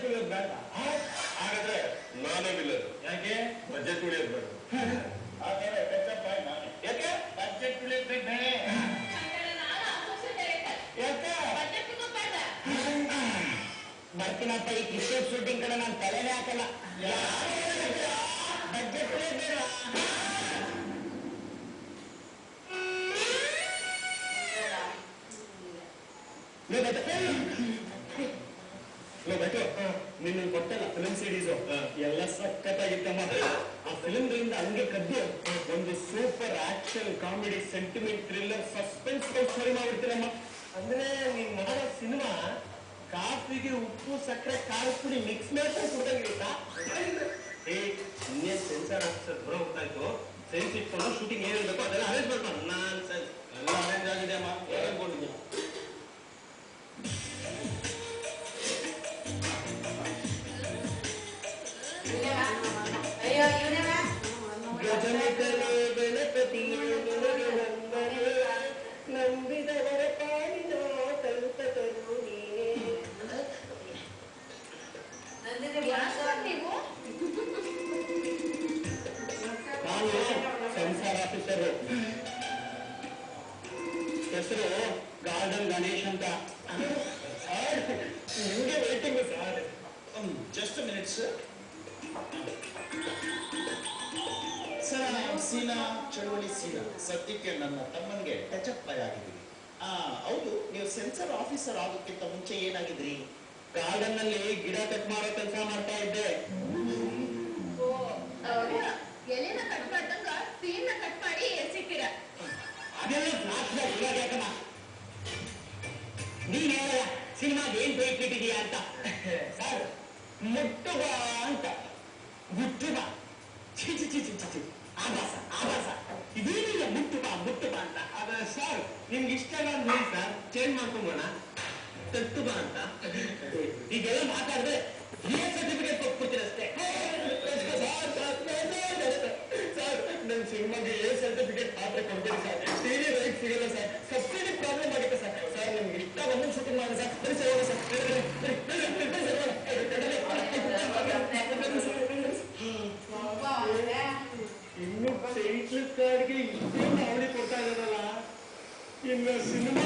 Budget ಉಳಿಯೋದು ಬೇಡ. ಹಾಗಾದ್ರೆ ನಾನೇ ಬಿಲ್ಲದು. ಯಾಕೆ? ಬಜೆಟ್ ಉಳಿಯೋದು ಬೇಡ. ಹಾಗಾದ್ರೆ ಟಚಪ್ ಆಗಿ ನಾನೇ. ಯಾಕೆ? ಬಜೆಟ್ ಉಳಿಯೋದು ಬೇಡ. ಯಾಕೆ? ಬರ್ತೀನಪ್ಪ, ಈ ಕ್ರಿಕೆಟ್ ಶೂಟಿಂಗ್ ಕಡೆ ನಾನು ತಲೆನೇ ಹಾಕಲ್ಲ. ಬಜೆಟ್ ಉಳಿಯೋದು ಬೇಡ. ನಿನ್ನ ಕೊಟ್ಟಲ್ಲ ಫಿಲ್ಮ್ ಸಿರೀಸು ಎಲ್ಲ ಸಖತ್ತಾಗಿತ್ತಮ್ಮ. ಆ ಫಿಲ್ಮ್ಗಳಿಂದ ಹಂಗೆ ಕದ್ದು ಒಂದು super action comedy sentiment thriller suspense story ಮಾಡ್ಬಿಡ್ತೀರಮ್ಮ. ಅಂದ್ರೆ ನೀನ್ ಮಾಡೋ ಸಿನಿಮಾ ಕಾಫಿಗೆ ಉಪ್ಪು ಸಕ್ಕರೆ ಖಾರದ ಪುಡಿ ಮಿಕ್ಸ್ ಮಾಡ್ಕೊಂಡು ಕೊಡ್ದಂಗಿರುತ್ತಾ? ಇನ್ನೇನ್ ಸೆನ್ಸಾರ್ ಆಫೀಸರ್ ಬರೋ ಹೋಗ್ತಾಯಿತ್ತು, ಸೆನ್ಸ್ ಇಟ್ಕೊಂಡು ಶೂಟಿಂಗ್ ಏನಿರ್ಬೇಕು ಅದೆಲ್ಲ ಅರೇಂಜ್ ಮಾಡ್ಕೊಂಡು ನಾನ್ ಸೆನ್ಸ್ ಎಲ್ಲ ಅರೇಂಜ್ ಆಗಿದೆ ಅಮ್ಮ. ಹೇಳ್ಕೊಂಡಿದ್ದೀನಿ. ನಂಬಿದವರ ಪಾಲಿನ ಕಲ್ಪತರು ನಾನು ಸೆನ್ಸಾರ್ ಆಫೀಸರು. ಹೆಸರು ಗಾರ್ಡನ್ ಗಣೇಶ್ ಅಂತ. ನಿಮಗೆ waiting sir. Just minute sir. Seena ಚಳುವಳಿ ಸೀನಾ ಸದ್ಯಕ್ಕೆ ನನ್ನ ತಮ್ಮನಿಗೆ ಟಚಪ್ ಆಗಿದ್ದೀವಿ. ಹೌದು, ನೀವು ಸೆನ್ಸರ್ ಆಫೀಸರ್ ಆಗೋಕ್ಕಿಂತ ಮುಂಚೆ ಏನಾಗಿದ್ರಿ? ಗಾರ್ಡನ್ ನಲ್ಲಿ ಗಿಡ ಕಟ್ ಮಾಡೋ ಕೆಲಸ ಮಾಡ್ತಾ ಇದ್ದೆ. ಎಲೆನ ಕಟ್ ಮಾಡ್ದಂಗ ಸೀನ್ ಕಟ್ ಮಾಡಿ ಸಿಕ್ಕಿರ. ಅದೆಲ್ಲ ಫ್ಲಾಶ್ ಇವಾಗ ಯಾಕಮ್ಮ ನೀನ್ ಹೇಳ ಸಿನಿಮಾಗೆ ಏನ್ ಬೇಕು ಇಟ್ಟಿದೀಯಾ ಅಂತ. ಸರ್ ಮುಟ್ಟುಬ ಅಂತ. ಮುಟ್ಟುಬ ಚಿ ಚಿ ಚಿ ಚಿ ಚಿ ಆಭಾಸ ಆಭಾಸ. ಇದೇನಿಲ್ಲ ಮುಟ್ಟುಬ ಮುಟ್ಟುಬ ಅಂತ. ಅದ ಸರ್ ನಿಮ್ಗೆ ಇಷ್ಟ ಇಲ್ಲ ಅಂತ ಹೇಳಿ ಸರ್, ಚೇಂಜ್ ಮಾಡ್ಕೊಂಬೋಣ. ತಟ್ಟುಬ ಅಂತ. ಈಗೆಲ್ಲ ಮಾತಾಡಿದ್ರೆ ಏನ್ ಸರ್ಟಿಫಿಕೇಟ್ ಕೊಟ್ಬಿಡ್ತೀರ ಅಷ್ಟೇ. ಸರ್ ನನ್ನ ಸಿನಿಮಾಗೆ ಏ ಸರ್ಟಿಫಿಕೇಟ್ ಮಾತ್ರ ಕೊಡ್ಬೇಡಿ ಸರ್. ಟಿವಿ ರೈಟ್ ಸಿಗಲ್ಲ ಸರ್. ಸಬ್ಸಿಡಿ ಪ್ರಾಬ್ಲಮ್ ಆಗುತ್ತೆ ಸರ್. ಸರ್ ನಿಮ್ಗೆ ಇಷ್ಟ ಒಂದೊಂದು ಶೂಟಿಂಗ್ ಮಾಡಿ ಸರ್. ಸರಿ ಸರ್ ಇನ್ನು ಟೈಟ್ಲ್ ಕಾರ್ಡ್ಗೆ ಇಷ್ಟೇ ಅವಳಿ ಕೊಡ್ತಾ ಇದ್ದಾರಲ್ಲ, ಇನ್ನು ಸಿನಿಮಾ